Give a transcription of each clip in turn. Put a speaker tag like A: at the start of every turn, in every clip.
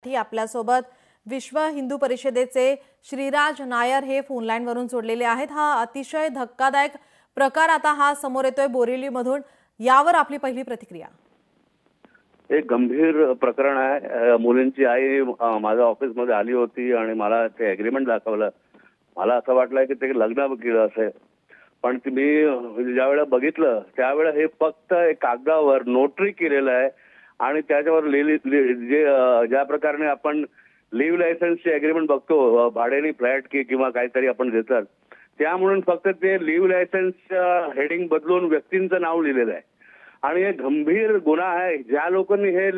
A: आपल्यासोबत विश्व हिंदू परिषदेचे श्रीराज नायर हे फोन लाईन वरून जोडलेले आहेत। हा अतिशय धक्कादायक प्रकार आता हा समोर येतोय बोरिवलीमधून, यावर आपली पहिली प्रतिक्रिया।
B: एक गंभीर प्रकरण आहे। मुलींची आई माझ्या ऑफिस मध्ये आली होती आणि मला ते एग्रीमेंट दाखवलं। मला असं वाटलं की ते लग्न केलं असेल, पण मी ज्यावेळेला बघितलं त्यावेळेला हे फक्त एक कागदावर नोटरी केलेलं आहे आणि त्याच्यावर जे ज्या प्रकारे आपण लिव्ह लायसन्सचे एग्रीमेंट बघतो, भाड्याने फ्लॅट किंवा काहीतरी आपण देतात, त्यामुळे फक्त ते लिव्ह लायसन्स हेडिंग बदलून व्यक्तींचं नाव लिहिलेलं आहे आणि हे गंभीर गुन्हा आहे। ज्या लोकांनी हे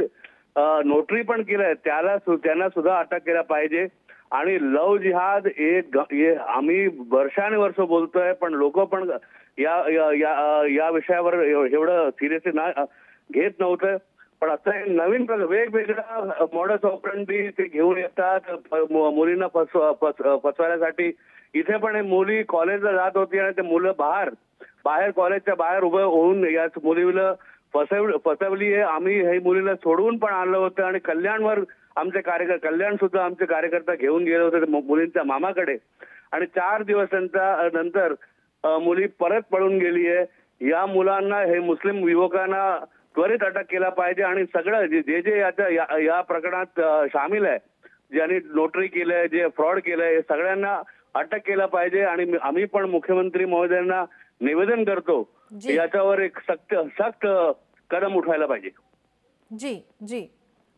B: नोटरी पण केलंय त्यांना सुद्धा अटक केला पाहिजे। आणि लव जिहाद आम्ही वर्षानुवर्ष बोलतोय, पण लोक पण या विषयावर एवढं सिरियसली घेत नव्हतं। पण आता नवीन वेगवेगळ्या मॉडस ऑपरेंडी ते घेऊन येतात मुलींना फसवण्यासाठी। इथे पण मुली कॉलेजला जात होती आणि ते मुलं बाहेर कॉलेजच्या बाहेर उभं होऊन या मुलीला फसवली आहे। आम्ही हे मुलीला सोडवून पण आणलं होतं आणि कल्याण सुद्धा आमचे कार्यकर्ता घेऊन गेले होते मुलींच्या मामाकडे आणि 4 दिवसांनंतर मुली परत पळून गेली आहे। या मुलांना हे मुस्लिम युवकांना त्वरित अटक केला पाहिजे आणि सगळं जे या प्रकरणात सामील आहे, ज्यांनी नोटरी केलंय, जे फ्रॉड केलंय, सगळ्यांना अटक केला पाहिजे। आणि आम्ही पण मुख्यमंत्री महोदयांना निवेदन करतो याच्यावर एक सक्त कदम उठवायला पाहिजे।
A: जी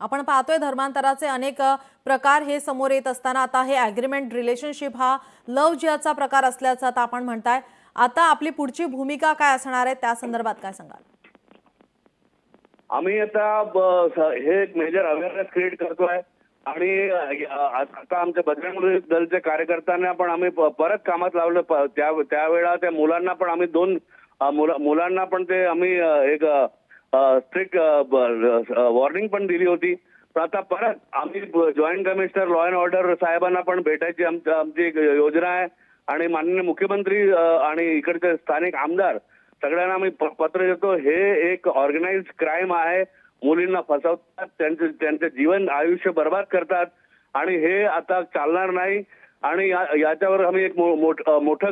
A: आपण पाहतोय धर्मांतराचे अनेक प्रकार हे समोर येत असताना आता हे एग्रीमेंट रिलेशनशिप हा लव जिहादचा प्रकार असल्याचं आता आपण म्हणताय। आता आपली पुढची भूमिका काय असणार आहे त्या संदर्भात काय सांगाल?
B: आम्ही आता हे एक मेजर अवेअरनेस क्रिएट करतोय आणि आता आमच्या बजरंग दलच्या कार्यकर्त्यांना पण आम्ही परत कामात लावलं। त्यावेळेला त्या मुलांना पण आम्ही मुलांना पण ते आम्ही एक स्ट्रिक्ट वॉर्निंग पण दिली होती। पण आता परत आम्ही joint commissioner law and order साहेबांना पण भेटायची आमची एक योजना आहे आणि माननीय मुख्यमंत्री आणि इकडचे स्थानिक आमदार सगळ्यांना आम्ही पत्र देतो। हे एक ऑर्गनाइज्ड क्राईम आहे। मुलींना फसवतात, त्यांचे जीवन आयुष्य बर्बाद करतात आणि हे आता चालणार नाही आणि याच्यावर आम्ही एक मोठं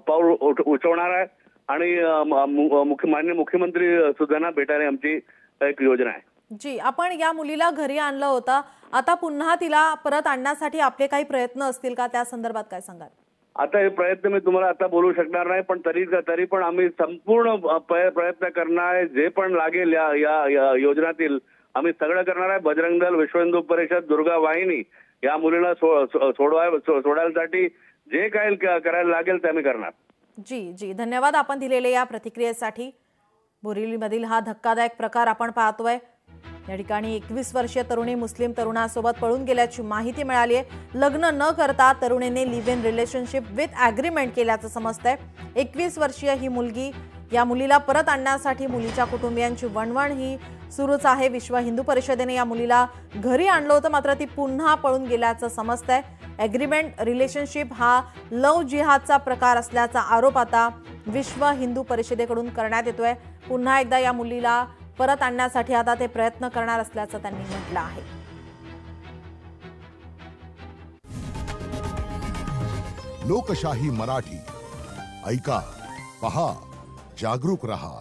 B: पाऊल उचलणार आहे आणि माननीय मुख्यमंत्री सुद्धा भेटायला आमची एक योजना आहे।
A: जी, आपण या मुलीला घरी आणलं होतं, आता पुन्हा तिला परत आणण्यासाठी आपले काही प्रयत्न असतील का, त्या संदर्भात काय सांगाल?
B: आता हे प्रयत्न मी तुम्हाला आता बोलू शकणार नाही, पण तरी पण आम्ही संपूर्ण प्रयत्न करणार आहे। जे पण लागेल या योजनातील आम्ही सगळं करणार आहे। बजरंग दल, विश्व हिंदू परिषद, दुर्गा वाहिनी या मुलीला सोडवायसाठी जे काही करायला लागेल ते आम्ही करणार।
A: जी धन्यवाद आपण दिलेल्या या प्रतिक्रियेसाठी। बोरिवलीमधील हा धक्कादायक प्रकार आपण पाहतोय। या ठिकाणी 21 वर्षीय तरुणी मुस्लिम तरुणासोबत पळून गेल्याची माहिती मिळाली आहे। लग्न न करता तरुणीने live in relationship with agreement केल्याचं समजतंय। 21 वर्षीय ही मुलगी, या मुलीला परत आणण्यासाठी मुलीच्या कुटुंबियांची वणवण ही सुरूच आहे। विश्व हिंदू परिषदेने या मुलीला घरी आणलं होतं, मात्र ती पुन्हा पळून गेल्याचं समजतंय। ॲग्रीमेंट रिलेशनशिप हा लव जिहादचा प्रकार असल्याचा आरोप आता विश्व हिंदू परिषदेकडून करण्यात येतोय। पुन्हा एकदा या मुलीला परत आणण्यासाठी आता ते प्रयत्न करणार असल्याचं त्यांनी म्हटलं आहे।
C: लोकशाही मराठी ऐका, पहा, जागरूक रहा।